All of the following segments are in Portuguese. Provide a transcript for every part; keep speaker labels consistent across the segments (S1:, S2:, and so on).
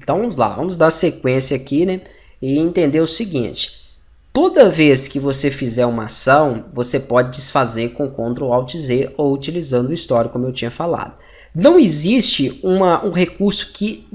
S1: Então vamos lá, vamos dar sequência aqui, né? E entender o seguinte. Toda vez que você fizer uma ação, você pode desfazer com Ctrl Alt Z ou utilizando o histórico, como eu tinha falado. Não existe um recurso que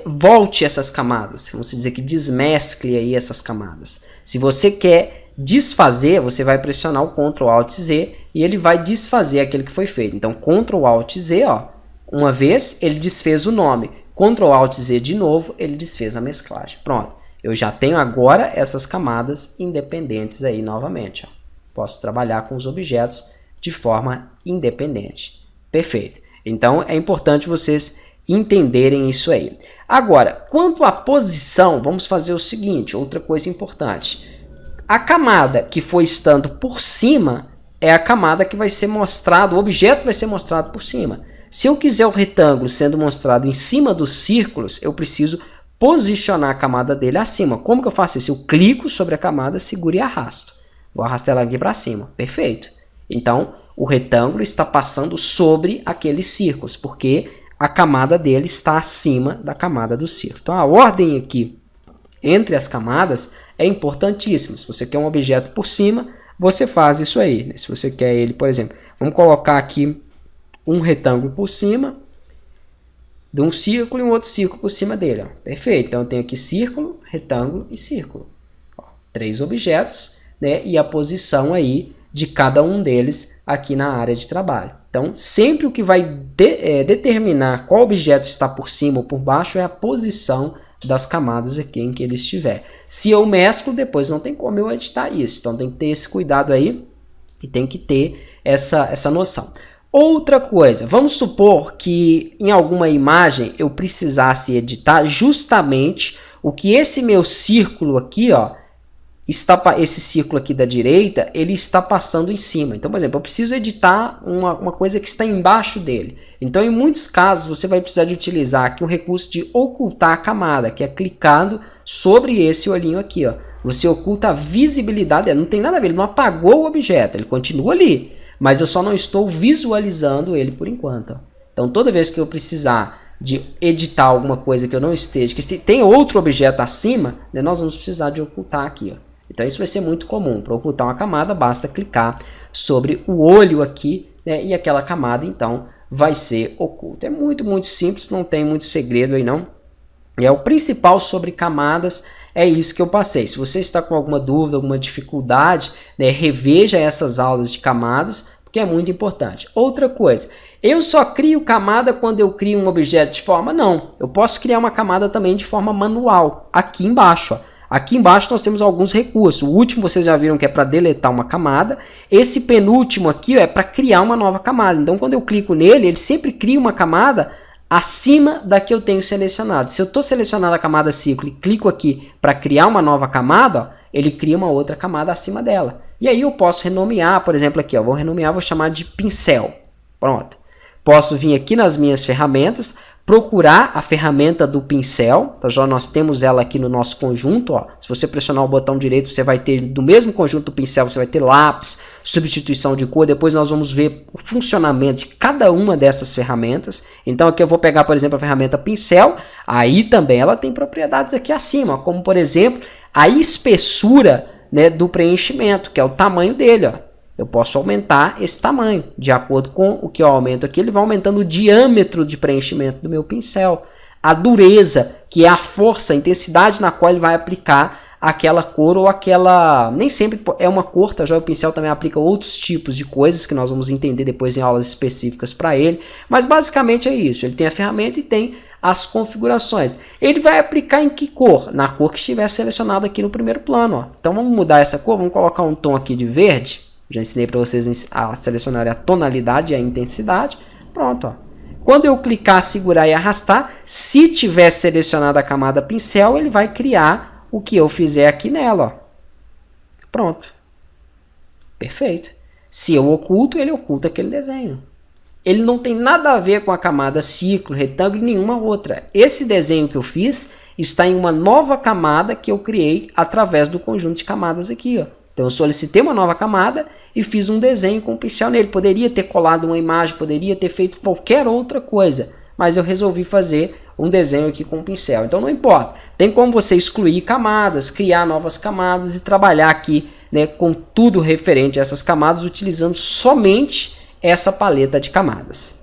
S1: volte essas camadas, vamos dizer que desmescle aí essas camadas. Se você quer desfazer, você vai pressionar o Ctrl Alt Z e ele vai desfazer aquilo que foi feito. Então Ctrl Alt Z, ó, uma vez ele desfez o nome, Ctrl Alt Z de novo, ele desfez a mesclagem. Pronto. Eu já tenho agora essas camadas independentes aí novamente. Ó. Posso trabalhar com os objetos de forma independente. Perfeito. Então, é importante vocês entenderem isso aí. Agora, quanto à posição, vamos fazer o seguinte, outra coisa importante. A camada que for estando por cima é a camada que vai ser mostrada, o objeto vai ser mostrado por cima. Se eu quiser o retângulo sendo mostrado em cima dos círculos, eu preciso posicionar a camada dele acima. Como que eu faço isso? Eu clico sobre a camada, seguro e arrasto. Vou arrastar ela aqui para cima. Perfeito. Então, o retângulo está passando sobre aqueles círculos, porque a camada dele está acima da camada do círculo. Então, a ordem aqui entre as camadas é importantíssima. Se você quer um objeto por cima, você faz isso aí. Se você quer ele, por exemplo, vamos colocar aqui um retângulo por cima, de um círculo e um outro círculo por cima dele. Ó. Perfeito. Então, eu tenho aqui círculo, retângulo e círculo. Ó, 3 objetos, né? E a posição aí de cada um deles aqui na área de trabalho. Então, sempre o que vai determinar qual objeto está por cima ou por baixo é a posição das camadas aqui em que ele estiver. Se eu mesclo, depois não tem como eu editar isso. Então, tem que ter esse cuidado aí e tem que ter essa noção. Outra coisa, vamos supor que em alguma imagem eu precisasse editar justamente o que esse meu círculo aqui, ó, esse círculo aqui da direita, ele está passando em cima. Então, por exemplo, eu preciso editar uma coisa que está embaixo dele. Então, em muitos casos, você vai precisar de utilizar aqui um recurso de ocultar a camada, que é clicando sobre esse olhinho aqui, ó. Você oculta a visibilidade dele, não tem nada a ver, ele não apagou o objeto, ele continua ali. Mas eu só não estou visualizando ele por enquanto. Então, toda vez que eu precisar de editar alguma coisa que eu não esteja, que tem outro objeto acima, né, nós vamos precisar de ocultar aqui. Ó. Então, isso vai ser muito comum. Para ocultar uma camada, basta clicar sobre o olho aqui, né, e aquela camada, então, vai ser oculta. É muito, muito simples, não tem muito segredo aí, não. E o principal sobre camadas é isso que eu passei. Se você está com alguma dúvida, alguma dificuldade, né, reveja essas aulas de camadas, porque é muito importante. Outra coisa, eu só crio camada quando eu crio um objeto de forma? Não, eu posso criar uma camada também de forma manual, aqui embaixo. Ó. Aqui embaixo nós temos alguns recursos. O último vocês já viram que é para deletar uma camada. Esse penúltimo aqui, ó, é para criar uma nova camada. Então, quando eu clico nele, ele sempre cria uma camada acima da que eu tenho selecionado. Se eu estou selecionando a camada ciclo e clico aqui para criar uma nova camada, ó, ele cria uma outra camada acima dela. E aí eu posso renomear, por exemplo, aqui, ó, vou renomear, vou chamar de pincel. Pronto. Posso vir aqui nas minhas ferramentas, procurar a ferramenta do pincel, tá? Já nós temos ela aqui no nosso conjunto, ó. Se você pressionar o botão direito, você vai ter, do mesmo conjunto do pincel, você vai ter lápis, substituição de cor, depois nós vamos ver o funcionamento de cada uma dessas ferramentas. Então aqui eu vou pegar, por exemplo, a ferramenta pincel, aí também ela tem propriedades aqui acima, como por exemplo, a espessura, né, do preenchimento, que é o tamanho dele, ó. Eu posso aumentar esse tamanho. De acordo com o que eu aumento aqui, ele vai aumentando o diâmetro de preenchimento do meu pincel. A dureza, que é a força, a intensidade na qual ele vai aplicar aquela cor ou aquela... Nem sempre é uma cor, tá? Já o pincel também aplica outros tipos de coisas que nós vamos entender depois em aulas específicas para ele. Mas basicamente é isso. Ele tem a ferramenta e tem as configurações. Ele vai aplicar em que cor? Na cor que estiver selecionada aqui no primeiro plano. Ó. Então vamos mudar essa cor, vamos colocar um tom aqui de verde. Já ensinei para vocês a selecionar a tonalidade e a intensidade. Pronto. Ó. Quando eu clicar, segurar e arrastar, se tiver selecionado a camada pincel, ele vai criar o que eu fizer aqui nela. Ó. Pronto. Perfeito. Se eu oculto, ele oculta aquele desenho. Ele não tem nada a ver com a camada ciclo, retângulo e nenhuma outra. Esse desenho que eu fiz está em uma nova camada que eu criei através do conjunto de camadas aqui. Ó. Então eu solicitei uma nova camada e fiz um desenho com o pincel nele. Poderia ter colado uma imagem, poderia ter feito qualquer outra coisa, mas eu resolvi fazer um desenho aqui com um pincel. Então não importa, tem como você excluir camadas, criar novas camadas e trabalhar aqui, né, com tudo referente a essas camadas, utilizando somente essa paleta de camadas.